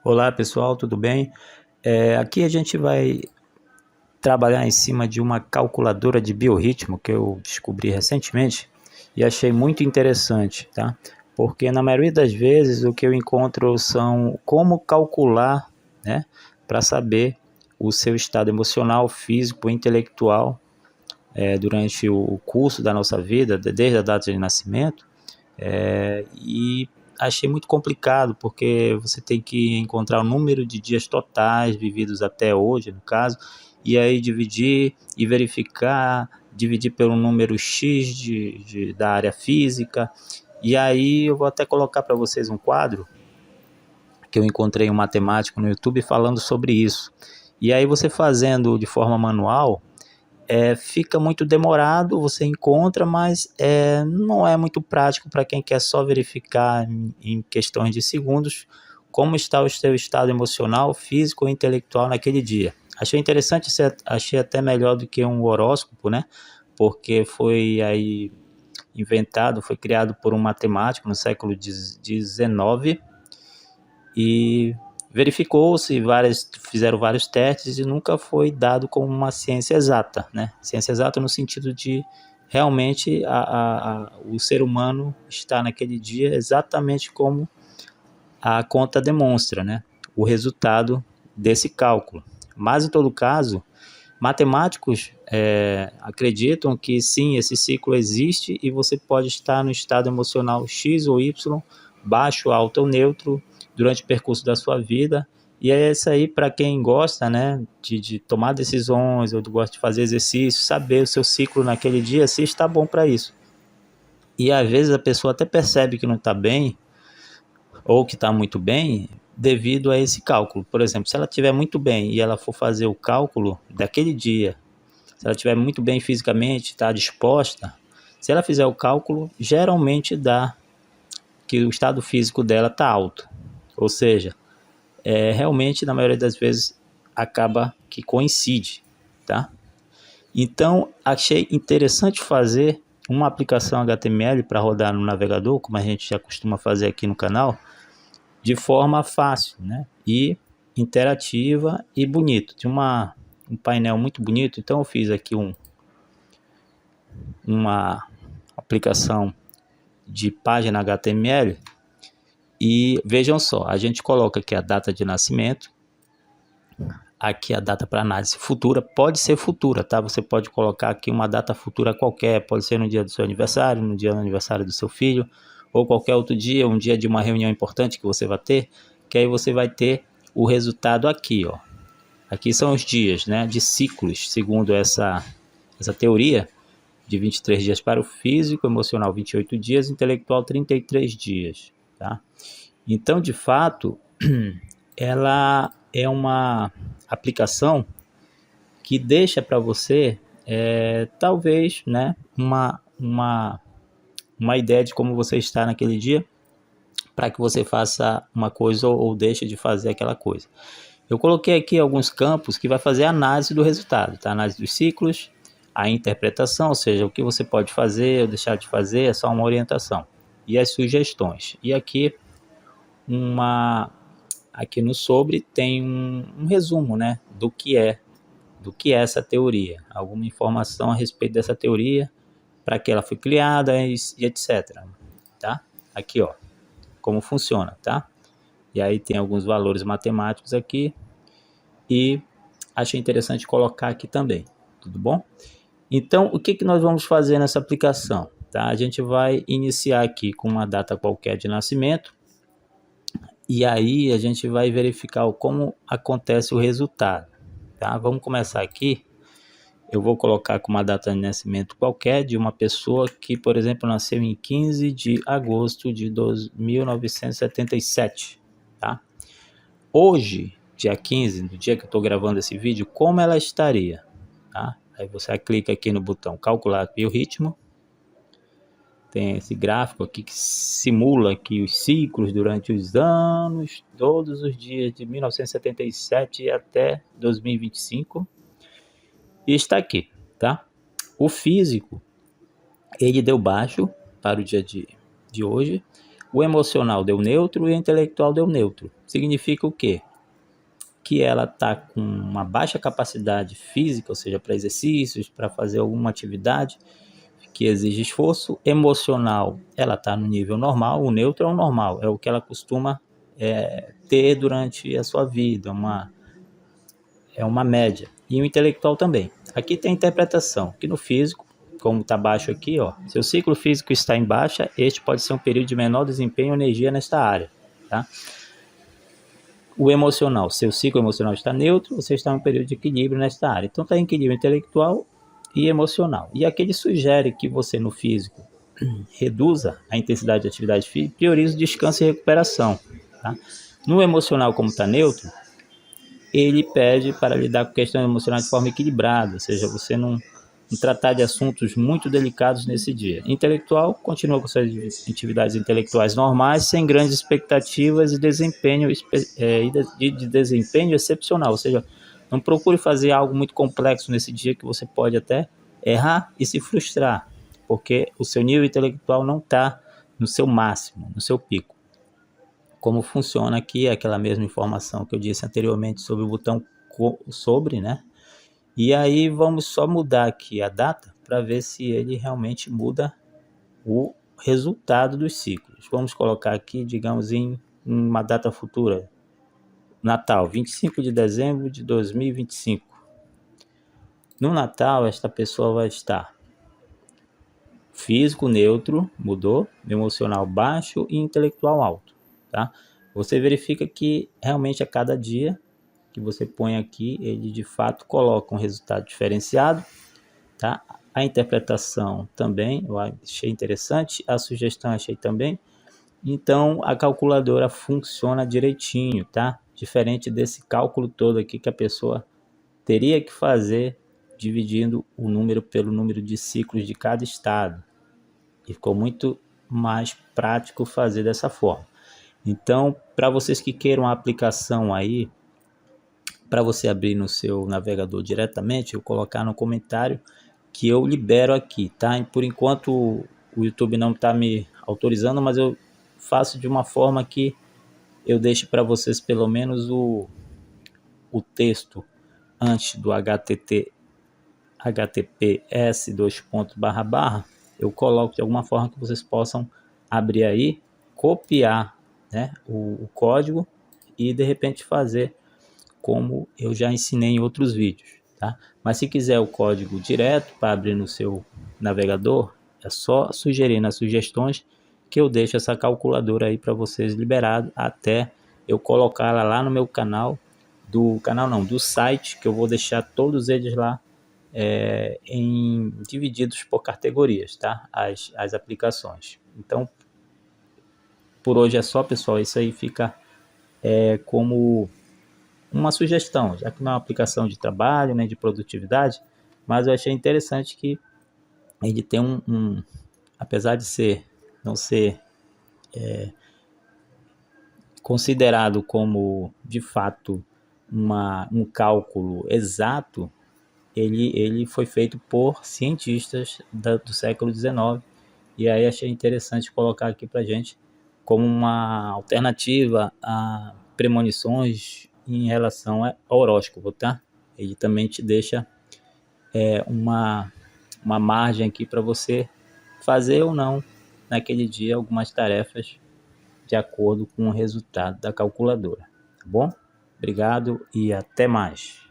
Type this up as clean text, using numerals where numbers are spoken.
Olá pessoal, tudo bem? Aqui a gente vai trabalhar em cima de uma calculadora de biorritmo que eu descobri recentemente e achei muito interessante, tá? Porque na maioria das vezes o que eu encontro são como calcular, né, para saber o seu estado emocional, físico, intelectual durante o curso da nossa vida, desde a data de nascimento. E achei muito complicado, porque você tem que encontrar o número de dias totais vividos até hoje, no caso, e aí dividir e verificar, dividir pelo número X da área física. E aí eu vou até colocar para vocês um quadro que eu encontrei um matemático no YouTube falando sobre isso. E aí você fazendo de forma manual, fica muito demorado, você encontra, mas não é muito prático para quem quer só verificar em questões de segundos como está o seu estado emocional, físico ou intelectual naquele dia. Achei interessante, achei até melhor do que um horóscopo, né? Porque foi aí inventado, foi criado por um matemático no século XIX e verificou-se, fizeram vários testes e nunca foi dado como uma ciência exata, né? Ciência exata no sentido de realmente o ser humano está naquele dia exatamente como a conta demonstra, né? O resultado desse cálculo. Mas em todo caso, matemáticos acreditam que sim, esse ciclo existe e você pode estar no estado emocional X ou Y, baixo, alto ou neutro, durante o percurso da sua vida. E é isso aí para quem gosta, né, de tomar decisões ou gosta de fazer exercício, saber o seu ciclo naquele dia, se está bom para isso. E às vezes a pessoa até percebe que não está bem ou que está muito bem devido a esse cálculo. Por exemplo, se ela estiver muito bem e ela for fazer o cálculo daquele dia, se ela estiver muito bem fisicamente, está disposta, se ela fizer o cálculo, geralmente dá que o estado físico dela está alto. Ou seja, realmente, na maioria das vezes, acaba que coincide, tá? Então, achei interessante fazer uma aplicação HTML para rodar no navegador, como a gente já costuma fazer aqui no canal, de forma fácil, né? E interativa e bonito. Tinha um painel muito bonito, então eu fiz aqui uma aplicação de página HTML e vejam só, a gente coloca aqui a data de nascimento, aqui a data para análise futura, pode ser futura, tá? Você pode colocar aqui uma data futura qualquer, pode ser no dia do seu aniversário, no dia do aniversário do seu filho, ou qualquer outro dia, um dia de uma reunião importante que você vai ter, que aí você vai ter o resultado aqui, ó. Aqui são os dias, né, de ciclos, segundo essa teoria, de 23 dias para o físico, emocional 28 dias, intelectual 33 dias, tá? Então, de fato, ela é uma aplicação que deixa para você, talvez, né, uma ideia de como você está naquele dia, para que você faça uma coisa ou deixe de fazer aquela coisa. Eu coloquei aqui alguns campos que vai fazer a análise do resultado, tá? Análise dos ciclos, a interpretação, ou seja, o que você pode fazer ou deixar de fazer, é só uma orientação. E as sugestões. E aqui aqui no sobre tem um resumo, né, do que é essa teoria, alguma informação a respeito dessa teoria, para que ela foi criada e etc. Tá? Aqui, ó, como funciona, tá? E aí tem alguns valores matemáticos aqui e achei interessante colocar aqui também, tudo bom? Então, o que nós vamos fazer nessa aplicação? Tá? A gente vai iniciar aqui com uma data qualquer de nascimento e aí a gente vai verificar como acontece o resultado. Tá? Vamos começar aqui. Eu vou colocar com uma data de nascimento qualquer de uma pessoa que, por exemplo, nasceu em 15 de agosto de 1977. Tá? Hoje, dia 15, no dia que eu estou gravando esse vídeo, como ela estaria? Tá? Aí você clica aqui no botão calcular biorritmo. Tem esse gráfico aqui que simula aqui os ciclos durante os anos, todos os dias de 1977 até 2025. E está aqui, tá? O físico, ele deu baixo para o dia de hoje. O emocional deu neutro e o intelectual deu neutro. significa o quê? Que ela está com uma baixa capacidade física, ou seja, para exercícios, para fazer alguma atividade que exige esforço. Emocional, ela está no nível normal, o neutro é o normal, é o que ela costuma ter durante a sua vida, é uma média. E o intelectual também. Aqui tem a interpretação, que no físico, como está baixo aqui, ó, seu ciclo físico está em baixa, este pode ser um período de menor desempenho ou energia nesta área, tá? O emocional, seu ciclo emocional está neutro, você está em um período de equilíbrio nesta área. Então está em equilíbrio intelectual e emocional. E aqui ele sugere que você no físico reduza a intensidade de atividade física, priorize o descanso e recuperação, tá? No emocional, como está neutro, ele pede para lidar com questões emocionais de forma equilibrada, ou seja, você não tratar de assuntos muito delicados nesse dia. Intelectual, continua com suas atividades intelectuais normais, sem grandes expectativas e desempenho, de desempenho excepcional, ou seja, não procure fazer algo muito complexo nesse dia que você pode até errar e se frustrar, porque o seu nível intelectual não está no seu máximo, no seu pico. Como funciona aqui, aquela mesma informação que eu disse anteriormente sobre o botão sobre, né? E aí vamos só mudar aqui a data para ver se ele realmente muda o resultado dos ciclos. Vamos colocar aqui, digamos, em uma data futura. Natal, 25 de dezembro de 2025. No Natal, esta pessoa vai estar físico neutro, mudou, emocional baixo e intelectual alto, tá? Você verifica que realmente a cada dia que você põe aqui, ele de fato coloca um resultado diferenciado, tá? A interpretação também eu achei interessante, a sugestão achei também. Então a calculadora funciona direitinho, tá? Diferente desse cálculo todo aqui que a pessoa teria que fazer dividindo o número pelo número de ciclos de cada estado. E ficou muito mais prático fazer dessa forma. Então, para vocês que queiram a aplicação aí, para você abrir no seu navegador diretamente, eu colocar no comentário que eu libero aqui, tá? E por enquanto o YouTube não está me autorizando, mas eu faço de uma forma que eu deixe para vocês pelo menos o texto antes do https eu coloco de alguma forma que vocês possam abrir aí, copiar, né, o código e de repente fazer como eu já ensinei em outros vídeos, tá? Mas se quiser o código direto para abrir no seu navegador, é só sugerir nas sugestões que eu deixo essa calculadora aí para vocês liberado até eu colocá-la lá no meu canal, do site, que eu vou deixar todos eles lá divididos por categorias, tá? As aplicações. Então, por hoje é só, pessoal. Isso aí fica como uma sugestão, já que não é uma aplicação de trabalho, nem de produtividade, mas eu achei interessante que ele tem apesar de não ser considerado como, de fato, um cálculo exato, ele foi feito por cientistas do século XIX, e aí achei interessante colocar aqui para gente como uma alternativa a premonições em relação ao horóscopo, tá? Ele também te deixa uma margem aqui para você fazer ou não naquele dia algumas tarefas de acordo com o resultado da calculadora, tá bom? Obrigado e até mais.